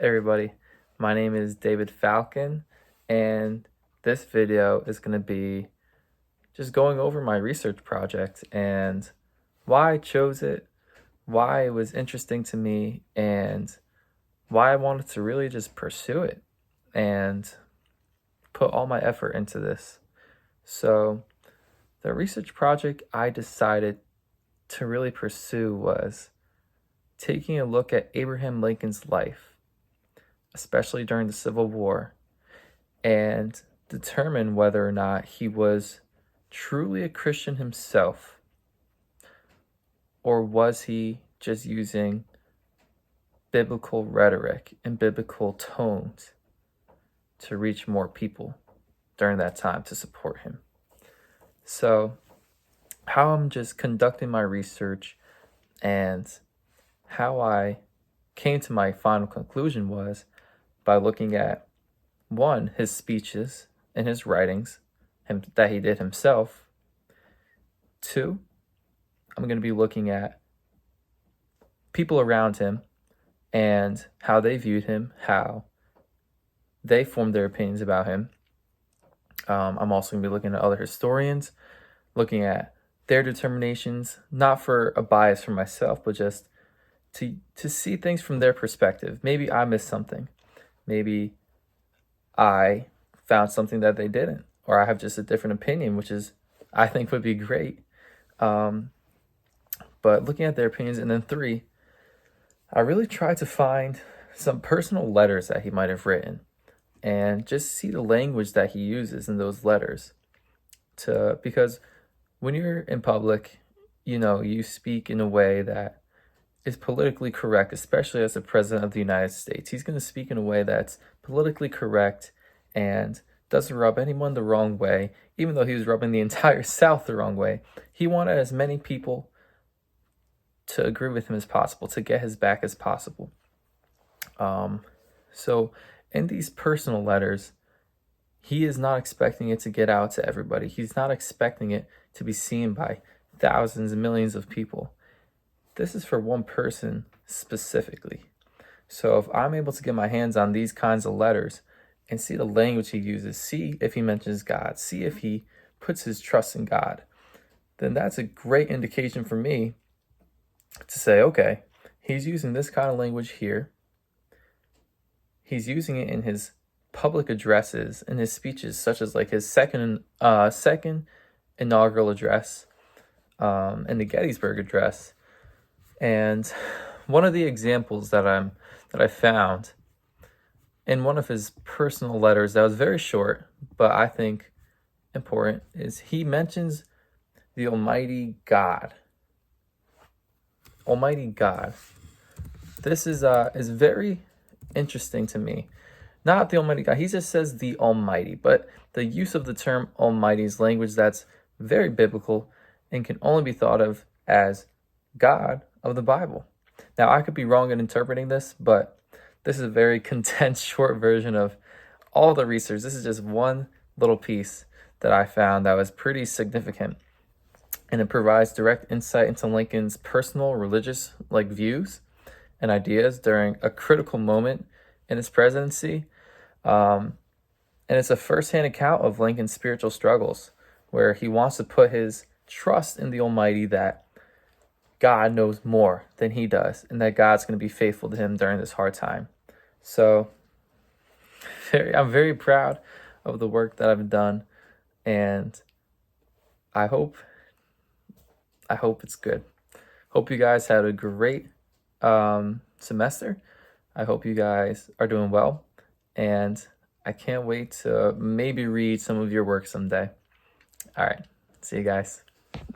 Everybody, my name is David Falcon, and this video is going to be just going over my research project and why I chose it, why it was interesting to me, and why I wanted to really just pursue it and put all my effort into this. So, the research project I decided to really pursue was taking a look at Abraham Lincoln's life, especially during the Civil War, and determine whether or not he was truly a Christian himself, or was he just using biblical rhetoric and biblical tones to reach more people during that time to support him. So, how I'm just conducting my research and how I came to my final conclusion was by looking at one, his speeches and his writings that he did himself. Two, I'm going to be looking at people around him and how they viewed him, how they formed their opinions about him. I'm also going to be looking at other historians, looking at their determinations, not for a bias for myself, but just to see things from their perspective. Maybe I missed something. Maybe I found something that they didn't, or I have just a different opinion, which is, I think, would be great. But looking at their opinions. And then three, I really tried to find some personal letters that he might have written and just see the language that he uses in those letters. Because when you're in public, you speak in a way that is politically correct, especially as the president of the United States. He's going to speak in a way that's politically correct and doesn't rub anyone the wrong way, even though he was rubbing the entire South the wrong way. He wanted as many people to agree with him as possible, to get his back as possible. So in these personal letters, he is not expecting it to get out to everybody. He's not expecting it to be seen by thousands and millions of people. This is for one person specifically. So if I'm able to get my hands on these kinds of letters and see the language he uses, see if he mentions God, see if he puts his trust in God, then that's a great indication for me to say, okay, he's using this kind of language here. He's using it in his public addresses, in his speeches, such as like his second inaugural address, and the Gettysburg Address. And one of the examples that I found in one of his personal letters that was very short, but I think important, is he mentions the Almighty God. Almighty God. This is very interesting to me. Not the Almighty God. He just says the Almighty, but the use of the term Almighty is language that's very biblical and can only be thought of as God of the Bible. Now, I could be wrong in interpreting this, but this is a very condensed, short version of all the research. This is just one little piece that I found that was pretty significant, and it provides direct insight into Lincoln's personal religious views and ideas during a critical moment in his presidency. And it's a firsthand account of Lincoln's spiritual struggles, where he wants to put his trust in the Almighty, that God knows more than he does, and that God's going to be faithful to him during this hard time. So I'm very proud of the work that I've done, and I hope it's good. Hope you guys had a great semester. I hope you guys are doing well, and I can't wait to maybe read some of your work someday. All right, see you guys.